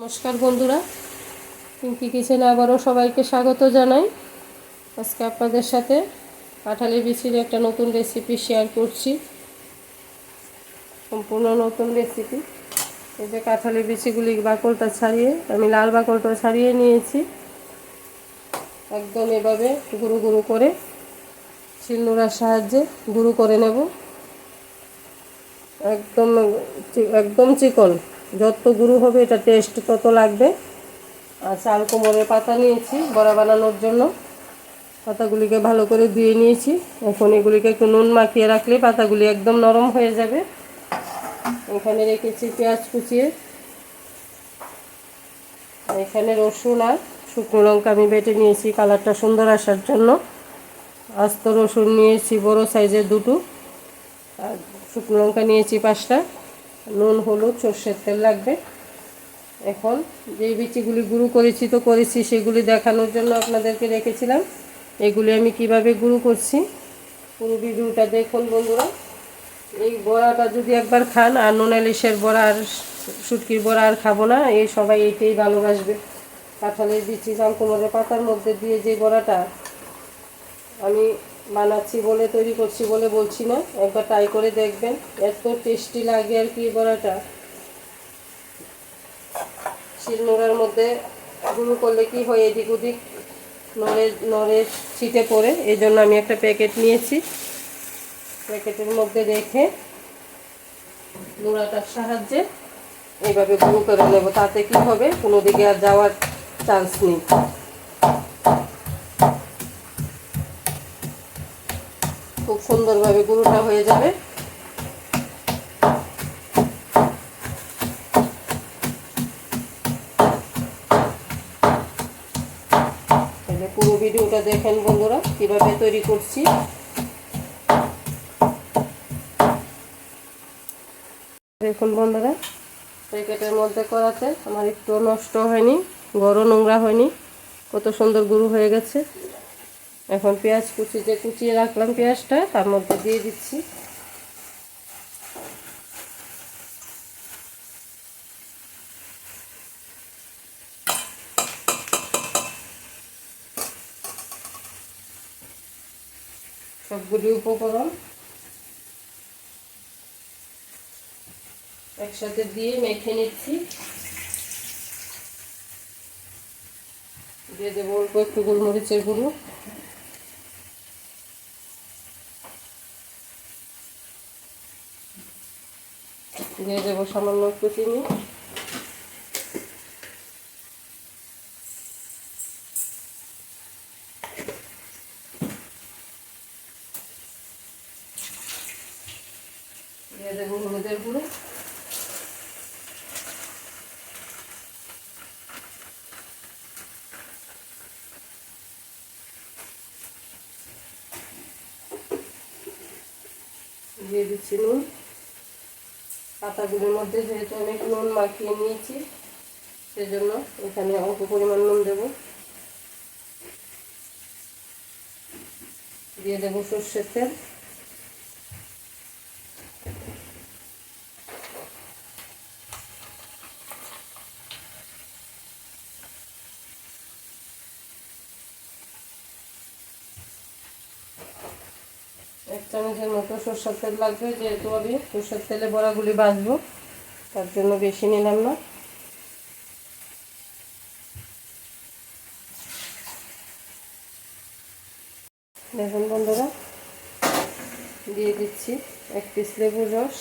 নমস্কার বন্ধুরা, পিঙ্কি কিচেনে আবারও সবাইকে স্বাগত জানাই। আজকে আপনাদের সাথে কাঁঠালের বিচির একটা নতুন রেসিপি শেয়ার করছি, সম্পূর্ণ নতুন রেসিপি। এই যে কাঁঠালের বিচিগুলি বাকলটা ছাড়িয়ে আমি লাল বাকলটা ছাড়িয়ে নিয়েছি। একদম এভাবে গুঁড়ো গুঁড়ো করে শিলনোড়ার সাহায্যে গুঁড়ো করে নেব। একদম একদম চিকন, যত গুঁড়ো হবে এটা টেস্ট তত লাগবে। আর চাল কুমড়োর পাতা নিয়েছি বড়া বানানোর জন্য। পাতাগুলিকে ভালো করে ধুয়ে নিয়েছি। এখন এগুলিকে একটু নুন মাখিয়ে রাখলে পাতাগুলি একদম নরম হয়ে যাবে। এখানে রেখেছি পেঁয়াজ কুচিয়ে, এখানে রসুন আর শুকনো লঙ্কা আমি বেটে নিয়েছি কালারটা সুন্দর আসার জন্য। আস্ত রসুন নিয়েছি বড় সাইজের দুটো, আর শুকনো লঙ্কা নিয়েছি 5টা। নুন, হলুদ, সর্ষের তেল লাগবে। এখন যেই বিচিগুলি গুঁড়ো করেছি সেগুলি দেখানোর জন্য আপনাদেরকে রেখেছিলাম। এগুলি আমি কিভাবে গুঁড়ো করছি পুরো ভিডিওটা দেখুন বন্ধুরা। এই বড়াটা যদি একবার খান, আর নুন ইলিশের বড়া আর শুটকির বড়া আর খাবো না, এই সবাই এইটাই ভালোবাসবে। কাঁঠালের বিচি চাল কুমড়োর পাতার মধ্যে দিয়ে যে বড়াটা আমি বানাচ্ছি বলে, তৈরি করছি বলে বলছি না, একবার ট্রাই করে দেখবেন, এত টেস্টি লাগে। আর কি বড়াটা শিলনোড়ার মধ্যে গুঁড়ো করলে কি হয়, এদিক ওদিক নড়ে ছিটে পড়ে। এই জন্য আমি একটা প্যাকেট নিয়েছি, প্যাকেটের মধ্যে রেখে নোড়াটার সাহায্যে এইভাবে গুঁড়ো করে নেব। তাতে কি হবে, কোনো দিকে আর যাওয়ার চান্স নেই। খুব সুন্দরভাবে গুঁড়োটা হয়ে যাবে। পুরো ভিডিওটা দেখেন বন্ধুরা কিভাবে তৈরি করছি। দেখুন বন্ধুরা, প্যাকেটের মধ্যে করাতে আমার একটু নষ্ট হয়নি, ঘরও নোংরা হয়নি, কত সুন্দর গুঁড়ো হয়ে গেছে। এখন পেঁয়াজ কুচি যে কুচিয়ে রাখলাম পেঁয়াজটা তার মধ্যে দিয়ে দিচ্ছি। সবগুলি উপকরণ একসাথে দিয়ে মেখে নিচ্ছি। দিয়ে দেবো অল্প একটু গোলমরিচের গুঁড়ো, দিয়ে দেবো সামান্য একটু চিনি, দিয়ে দেবো হলুদের গুঁড়ো, দিয়ে দিচ্ছি নুন। পাতাগুলোর মধ্যে যেহেতু আমি নুন মাখিয়ে নিয়েছি সেজন্য এখানে অল্প পরিমাণ নুন দেব। দিয়ে দেবো সর্ষের তেল, এক চামচের মতো সর্ষের তেল লাগবে, যেহেতু আমি সর্ষের তেলে বড়াগুলি ভাজবো তার জন্য বেশি নিলাম না। দেখুন বন্ধুরা, দিয়ে দিচ্ছি 1 পিস লেবুর রস,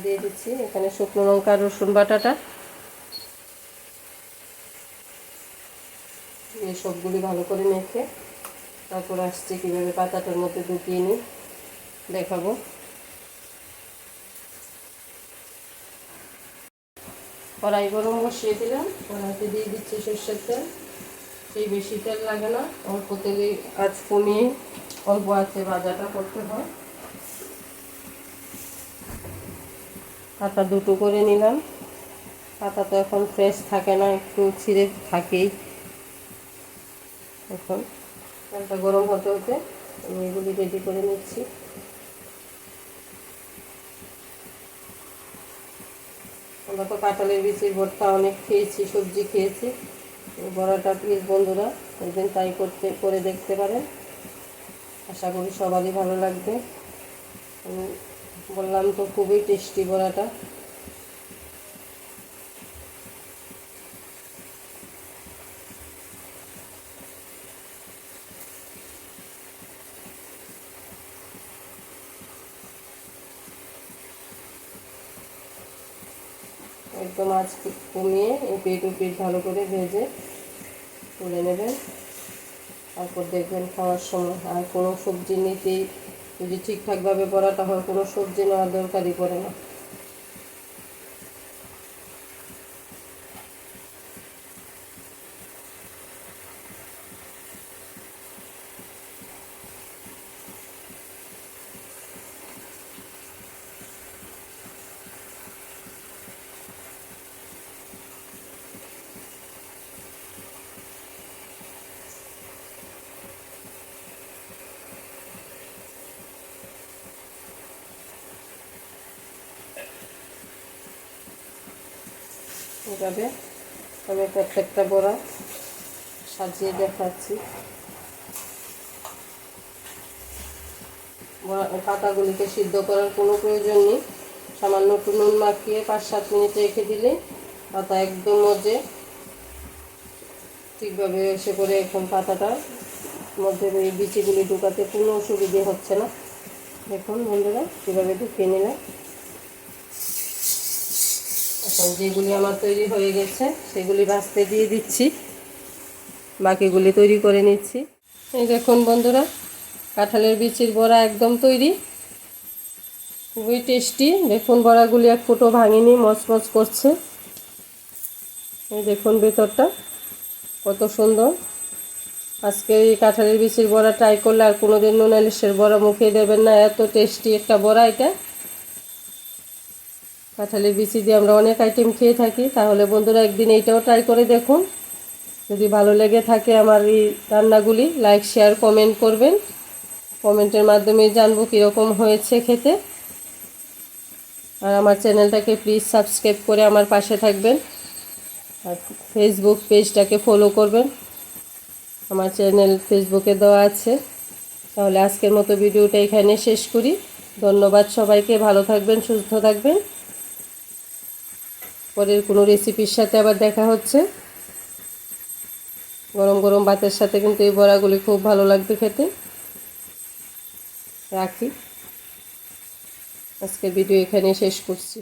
দিয়ে দিচ্ছি এখানে শুকনো লঙ্কা রসুন বাটাটা। এই সবগুলি ভালো করে মেখে তারপর আসছে কীভাবে পাতাটার মধ্যে ঢুকিয়ে নিই দেখাবো। কড়াই গরম বসিয়ে দিলাম, কড়াইতে দিয়ে দিচ্ছি সর্ষের তেল। সেই বেশি তেল লাগে না, অল্প তেলে আঁচ কমিয়ে অল্প আঁচে ভাজাটা করতে হয়। পাতা দুটো করে নিলাম। পাতা তো এখন ফ্রেশ থাকে না, একটু ছিঁড়ে থাকেই, এখন তেলটা গরম হতে হতে আমি এগুলি রেডি করে নিচ্ছি। আমরা তো কাঁঠালের বিচির ভর্তা অনেক খেয়েছি, সবজি খেয়েছি। এই বড়াটা প্লিজ বন্ধুরা একদিন ট্রাই করে দেখতে পারেন। আশা করি সবারই ভালো লাগবে। আমি বললাম তো খুবই টেস্টি বড়াটা। একদম আঁচ কমিয়ে এপিট ওপিট ভালো করে ভেজে তুলে নেবেন। তারপর দেখবেন খাওয়ার সময় আর কোনো সবজি নিতেই যদি ঠিকঠাকভাবে বড়াটা হয় কোনো সবজি নেওয়ার দরকারই পড়ে না। এভাবে আমি প্রত্যেকটা বড়া সাজিয়ে দেখাচ্ছি। পাতাগুলিকে সিদ্ধ করার কোনো প্রয়োজন নেই, সামান্য একটু নুন মাখিয়ে 5-7 মিনিট রেখে দিলে পাতা একদম মজে ঠিকভাবে এসে করে। এখন পাতাটার মধ্যে এই বিচিগুলি ঢুকাতে কোনো অসুবিধে হচ্ছে না। দেখুন বন্ধুরা কীভাবে ঢুকিয়ে নিলাম। এখন যেগুলি আমার তৈরি হয়ে গেছে সেগুলি ভাজতে দিয়ে দিচ্ছি, বাকিগুলি তৈরি করে নিচ্ছি। এই দেখুন বন্ধুরা কাঁঠালের বিচির বড়া একদম তৈরি, খুবই টেস্টি। দেখুন বড়াগুলি এক ফুটো ভাঙিনি, মচমচ করছে। এই দেখুন ভেতরটা কত সুন্দর। আজকে এই কাঁঠালের বিচির বড়া ট্রাই করলে আর কোনোদিন নুন ইলিশের বড়া মুখে দেবেন না, এত টেস্টি একটা বড়া এটা। কাঁঠালের বিচি দিয়ে আমরা অনেক আইটেম খেয়ে থাকি, তাহলে বন্ধুরা একদিন এইটাও ট্রাই করে দেখুন। যদি ভালো লেগে থাকে আমার এই রান্নাগুলি লাইক শেয়ার কমেন্ট করবেন, কমেন্টের মাধ্যমে জানবো কীরকম হয়েছে খেতে। আর আমার চ্যানেলটাকে প্লিজ সাবস্ক্রাইব করে আমার পাশে থাকবেন, আর ফেসবুক পেজটাকে ফলো করবেন, আমার চ্যানেল ফেসবুকে দেওয়া আছে। তাহলে আজকের মতো ভিডিওটা এখানে শেষ করি। ধন্যবাদ সবাইকে, ভালো থাকবেন, সুস্থ থাকবেন। পরের কোনো রেসিপির সাথে আবার দেখা হচ্ছে। গরম গরম ভাতের সাথে কিন্তু এই বড়াগুলি খুব ভালো লাগবে খেতে। রাখি, আজকের ভিডিও এখানে শেষ করছি।